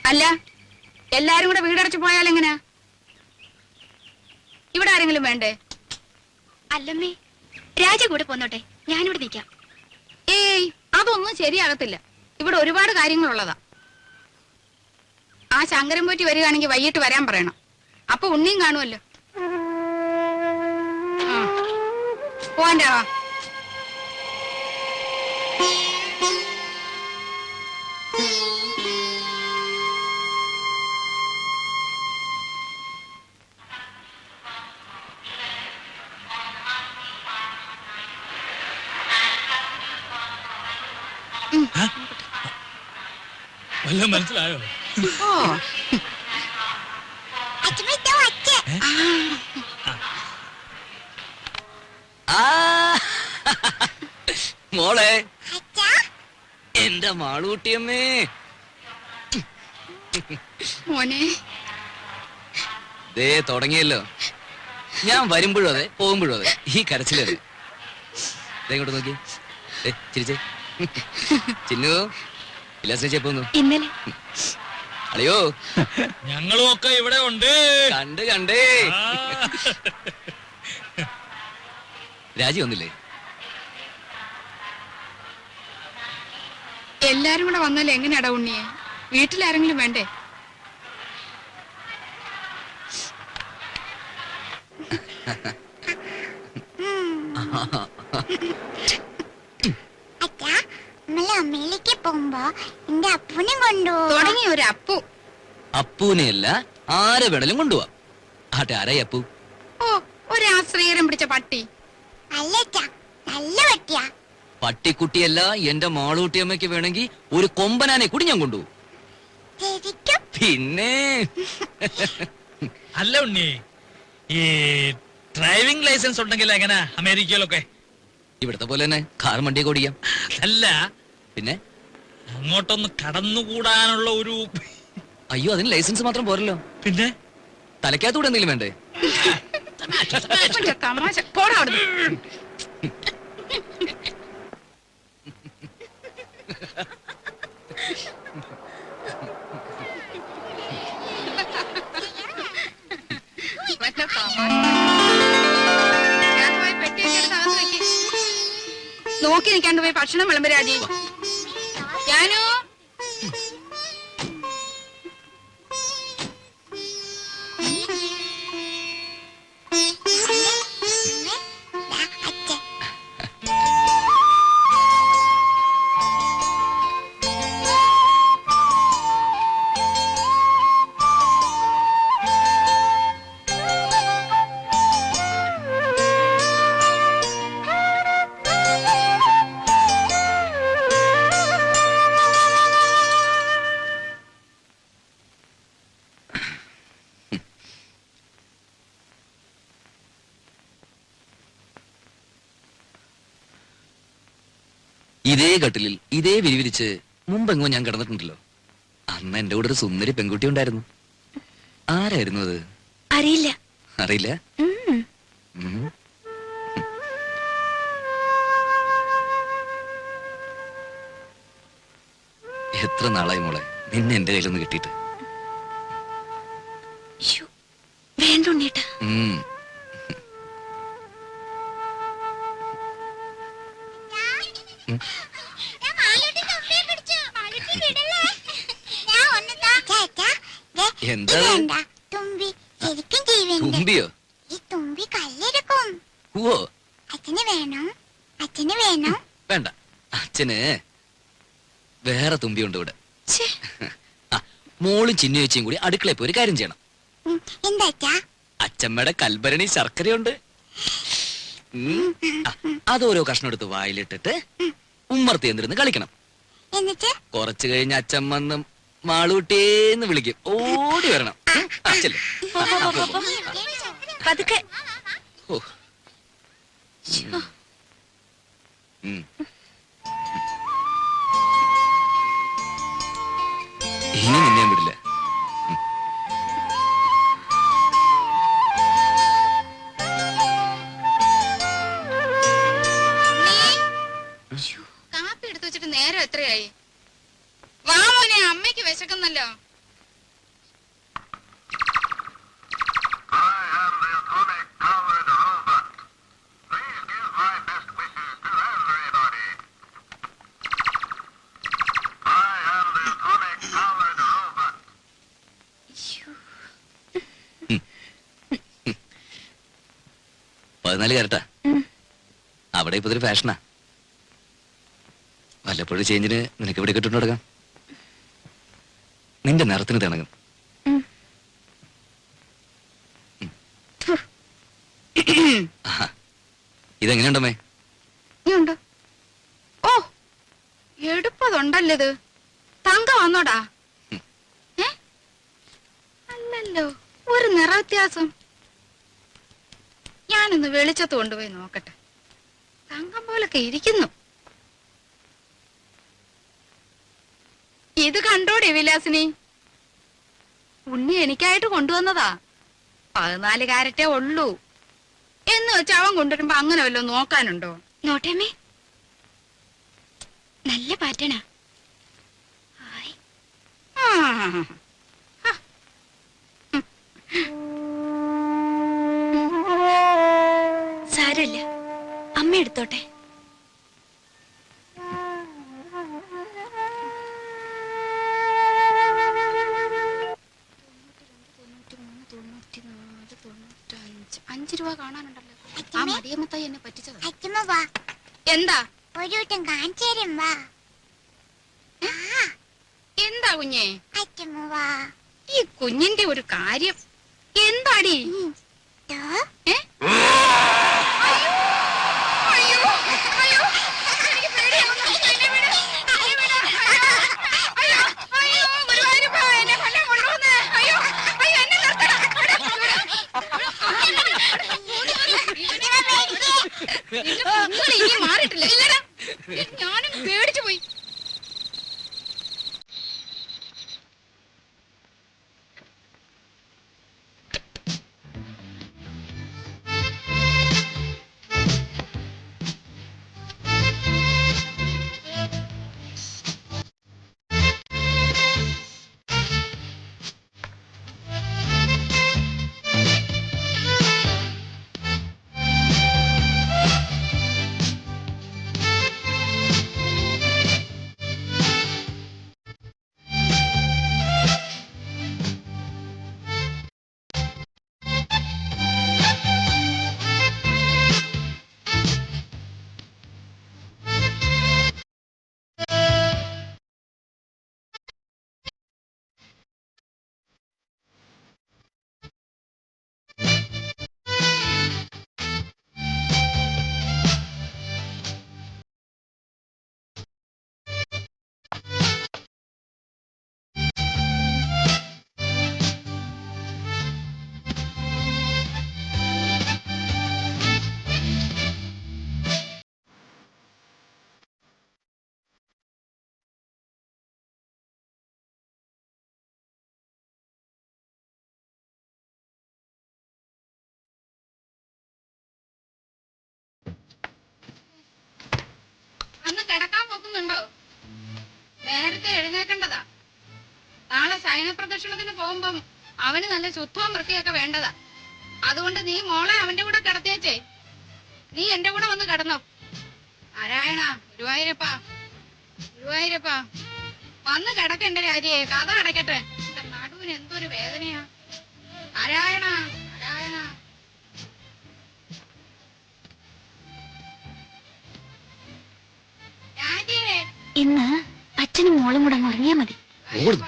അല്ല, എല്ലാരും കൂടെ വീടടച്ചു പോയാൽ എങ്ങനെയാ? ഇവിടെ ആരെങ്കിലും വേണ്ടേ? അല്ലമ്മേ, രാജ കൂടെ പോന്നോട്ടെ, ഞാനിവിടെ നിൽക്കാം. ഏയ്, അതൊന്നും ശരിയാകത്തില്ല. ഇവിടെ ഒരുപാട് കാര്യങ്ങളുള്ളതാ. ആ ശങ്കരൻ പോറ്റി വരികയാണെങ്കിൽ വൈകിട്ട് വരാൻ പറയണം. അപ്പൊ ഉണ്ണിയും കാണുമല്ലോ. പോവാൻ്റാവാ. വല്ലതും മനസ്സിലായോ? മോളെ, എന്റെ മാളൂട്ടിയമ്മേ. മോനെ, ദേ തുടങ്ങിയല്ലോ. ഞാൻ വരുമ്പോഴും അതെ, പോകുമ്പോഴും അതെ, ഈ കരച്ചിലല്ലേ. ഇങ്ങോട്ട് നോക്കി, ചിരിച്ചേ. ചിന്നു ഇല്ലാസേ പോന്നു. ഇന്നലെ അളിയോ, ഞങ്ങളും ഒക്കെ ഇവിടെ ഉണ്ട്. കണ്ടേ. രാജി വന്നില്ലേ? എല്ലാരും കൂടെ വന്നാലേ എങ്ങനെയാടാ ഉണ്ണിയെ? വീട്ടിലാരെങ്കിലും വേണ്ടേ? അമ്മയിലേക്ക് പോകുമ്പോ എന്റെ അപ്പൂനെ കൊണ്ടുപോകും. തുടങ്ങി ഒരു അപ്പു. അപ്പൂനെയല്ല, ആരെ വേണേലും കൊണ്ടുപോവാ. ആട്ടെ, ആരായി അപ്പു? ഓ, ഒരു ആശ്രയരം പിടിച്ച പട്ടി. അല്ല, നല്ല പട്ടിയാ. പട്ടിക്കുട്ടിയല്ല, എന്റെ മാളൂട്ടിയമ്മയ്ക്ക് വേണമെങ്കിൽ ഒരു കൊമ്പനാനെ കൂടി ഞാൻ കൊണ്ടുപോകും. പിന്നെ അല്ല ഉണ്ണി, ഈ ഡ്രൈവിംഗ് ലൈസൻസ് ഉണ്ടെങ്കിൽ എങ്ങനെ അമേരിക്കയിലൊക്കെ? ഇവിടത്തെ പോലെ തന്നെ കാർ വണ്ടിയൊക്കെ ഓടിക്കാം. അല്ല, പിന്നെ അങ്ങോട്ടൊന്ന് കടന്നുകൂടാനുള്ള ഒരു... അയ്യോ, അതിന് ലൈസൻസ് മാത്രം പോരല്ലോ. പിന്നെ തലയ്ക്കകത്തൂടെ എന്തെങ്കിലും വേണ്ടേ? തമാശ. പോടാ അവിടുന്ന്. നോക്കി നിൽക്കാണ്ട് പോയി ഭക്ഷണം വിളമ്പ് രാജി. ഞാനോ ഇതേ കട്ടിലിൽ ഇതേ വിരിവിരിച്ച് മുമ്പെങ്ങോ ഞാൻ കിടന്നിട്ടുണ്ടല്ലോ. അന്ന് എന്റെ കൂടെ ഒരു സുന്ദരി പെൺകുട്ടി ഉണ്ടായിരുന്നു. ആരായിരുന്നു അത്? അറിയില്ല. അറിയില്ല? എത്ര നാളായി മോളെ നിന്നെ എന്റെ കയ്യിലൊന്ന് കിട്ടിയിട്ട്. വേണ്ട ഉണ്ണീട്ടാ. എന്താ തുമ്പിയോ? ഈ തുമ്പി കല്ലെടുക്കും. ഓ, അച്ഛന് വേണം. വേണ്ട, അച്ഛന് വേറെ തുമ്പിയുണ്ട് ഇവിടെ. മോളും ചിന്നു ചേച്ചിയും കൂടി അടുക്കളയിൽ പോയി ഒരു കാര്യം ചെയ്യണം. എന്താ? അച്ഛമ്മയുടെ കൽഭരണി ശർക്കരയുണ്ട്. അതോരോ കഷ്ണം എടുത്ത് വായിലിട്ടിട്ട് ഉമ്മർത്തി എന്തിരുന്ന് കളിക്കണം. എന്നിട്ട് കുറച്ചു കഴിഞ്ഞ് അച്ഛമ്മ മാളൂട്ടേന്ന് വിളിക്കും. ഓടി വരണം. അച്ഛല്ലേ പതുക്കെ. ഓ, ഇനി നിന്നെ വിടില്ല. കാപ്പി എടുത്തു വെച്ചിട്ട് നേരം എത്രയായി? വാ മോനെ, അമ്മയ്ക്ക് വിശക്കുന്നല്ലോ. 24 കാരറ്റാ. അവിടെ ഇപ്പൊ ഇതൊരു ഫാഷനാ. വല്ലപ്പോഴും ചേഞ്ചിന് നിനക്ക് ഇവിടെ കിട്ടുന്നു കൊടുക്കാം. നിന്റെ നിറത്തിന് തിണങ്ങും. ആഹാ. ഇതെങ്ങനെയുണ്ടമ്മേ? നീയുണ്ടോ? ഓ, എടുപ്പതുണ്ടല്ലോ ഇത്. തങ്ക വന്നോടാ? ഏ? അല്ലല്ലോ, ഒരു നിറ വ്യത്യാസം. ഞാനൊന്ന് വെളിച്ചത്ത് കൊണ്ടുപോയി നോക്കട്ടെ. തങ്കം പോലൊക്കെ ഇരിക്കുന്നു. ഇത് കണ്ടോടെ വിലാസിനി? ഉണ്ണി എനിക്കായിട്ട് കൊണ്ടുവന്നതാ. 14 കാരറ്റേ ഉള്ളൂ എന്ന് വെച്ച് അവൻ കൊണ്ടുവരുമ്പോ അങ്ങനെ വല്ലതും നോക്കാനുണ്ടോ? നോട്ടേമ്മേ, നല്ല പാറ്റേണാ. ഹായ്. ആ. സാരമില്ല, അമ്മ എടുത്തോട്ടെ. $5 കാണാനുണ്ടല്ലോ. ആ അച്ഛമ്മേ. മടിയമ്മത്തായി എന്നെ പറ്റിച്ചത്. അച്ഛമ്മ വാ, എന്താ ഒരു വട്ടം കാണിച്ചു തരും വാ. എന്താ കുഞ്ഞേ? അച്ഛമ്മ വാ. ഈ കുഞ്ഞിന്റെ ഒരു കാര്യം എന്താടി? ദോ, ഏ? അയ്യോ, അയ്യോ, അയ്യോ, എനിക്ക് പേടിയാവുന്നു. എന്നെ വിട്, എന്നെ വിട്. അയ്യോ, അയ്യോ, ഗുരുവായൂരപ്പാ, എന്നെ കൊല്ലാൻ കൊണ്ടുവന്ന്. അയ്യോ, അയ്യോ, എന്നെ നിർത്തണം. നിന്റെ കുഞ്ഞിനെ ഇനി മാറിയിട്ടില്ല. ഇല്ലടാ, ഞാനും പേടിച്ചു പോയി. അന്ന് കിടക്കാൻ നോക്കുന്നുണ്ടോ? നേരത്തെ എഴുന്നേക്കേണ്ടതാ. നാളെ സൈന പ്രദക്ഷിണത്തിന് പോകുമ്പം അവന് നല്ല ശുദ്ധവും വൃത്തിയൊക്കെ വേണ്ടതാ. അതുകൊണ്ട് നീ മോളെ അവന്റെ കൂടെ കിടത്തിയേച്ചേ. നീ എന്റെ കൂടെ വന്ന് കിടന്നോ. നാരായണ, ഗുരുവായൂരപ്പാ, ഗുരുവായൂരപ്പാ, വന്ന് കിടക്കണ്ട രാജിയെ. കഥ അടയ്ക്കട്ടെ. എന്റെ നടുവിന് എന്തൊരു വേദനയാ. നാരായണ, നാരായണ. രാജിയെ. ഇന്ന് അച്ഛനും മോളും കൂടെ അങ്ങ് ഉറങ്ങിയാ മതി. ഓടുന്നു.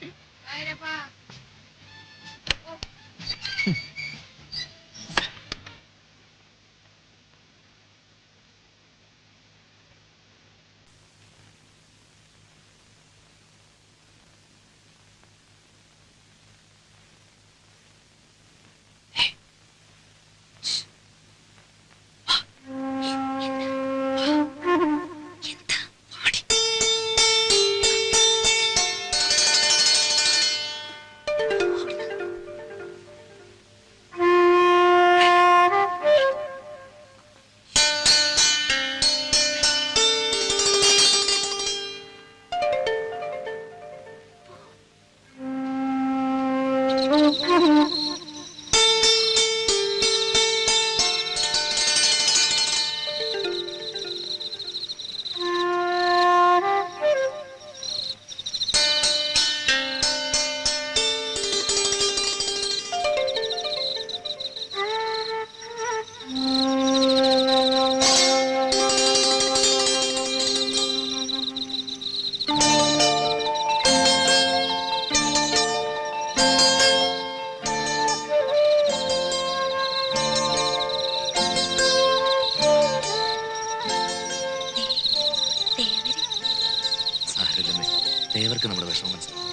ഗുരുവായൂരപ്പാ. മനസ്സിലായി.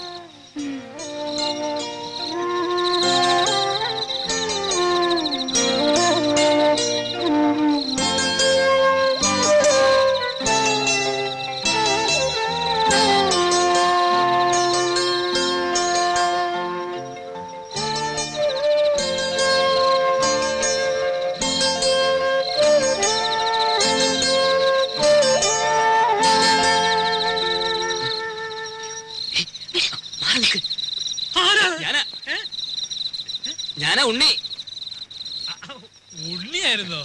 മാറി നിൽക്ക്. ആരാ? ഞാനാ ഏ? ഞാനാ ഉണ്ണി. ഉണ്ണിയായിരുന്നോ?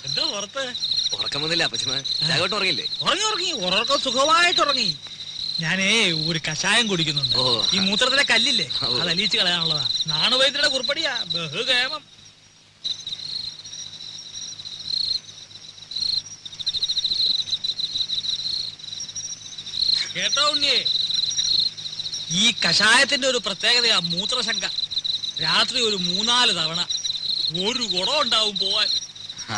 എന്താ പുറത്ത്? ഉറക്കം വന്നില്ല അപ്പച്ചമ്മ. രാഘവട്ടം ഉറങ്ങില്ലേ? ഉറങ്ങി ഉറക്കം സുഖമായിട്ട് ഉറങ്ങി. ഞാനേ ഒരു കഷായം കുടിക്കുന്നുണ്ട്. ഓ. ഈ മൂത്രത്തിലെ കല്ലില്ലേ, ഓ. അത് അലിയിച്ച് കളയാനുള്ളതാ. നാണുവൈദ്യരുടെ കുറിപ്പടിയാ, ബഹുകേമം. കേട്ടോ ഉണ്ണിയെ, ഈ കഷായത്തിന്റെ ഒരു പ്രത്യേകതയാ മൂത്രശങ്ക. രാത്രി ഒരു 3-4 തവണ ഒരു ഗുണം ഉണ്ടാവും പോവാൻ. ആ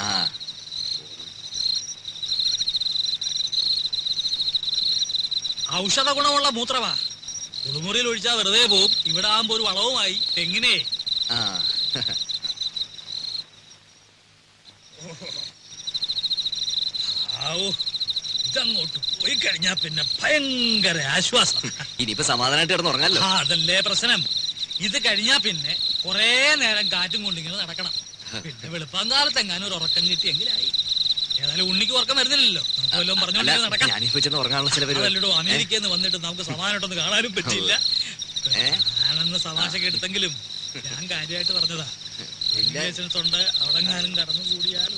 ഔഷധ ഗുണമുള്ള മൂത്രമാ. കുളിമുറിയിൽ ഒഴിച്ചാ വെറുതെ പോവും. ഇവിടെ ആകുമ്പോ ഒരു വളവുമായി. തെങ്ങിനെ ആ ആവൂ, ഇതങ്ങോട്ട് പോയി കഴിഞ്ഞാ പിന്നെ ഭയങ്കര ആശ്വാസം. ഇനിയിപ്പോ സമാധാനമായിട്ട് കിടന്ന് ഉറങ്ങാലോ. ആ, അതല്ലേ പ്രശ്നം. ഇത് കഴിഞ്ഞാ പിന്നെ കൊറേ നേരം കാറ്റും കൊണ്ടിങ്ങനെ നടക്കണം. പിന്നെ വെളുപ്പാങ്കാലത്ത് എങ്ങാനും ഒരു ഉറക്കം കിട്ടിയെങ്കിലായി. ഏതായാലും ഉണ്ണിക്ക് ഉറക്കം വരുന്നില്ലല്ലോ. നമുക്ക് വല്ലതും അല്ല പറഞ്ഞോണ്ടിങ്ങനെ നടക്കാം. ഞാനിപ്പോ ചെന്ന് ഉറങ്ങാനുള്ള ചില പരിപാടി. അതല്ലടോ, അമേരിക്കയിൽ നിന്ന് വന്നിട്ട് നമുക്ക് സമാധാനമായിട്ടൊന്ന് കാണാനും പറ്റിയില്ല. ഏ? ഞാനെന്ന് തമാശക്ക് എടുത്തെങ്കിലും ഞാൻ കാര്യമായിട്ട് പറഞ്ഞതാ. ഇല്ല. ലൈസൻസ് ഉണ്ട്, അവിടെ എങ്ങാനും കടന്നു കൂടിയാൽ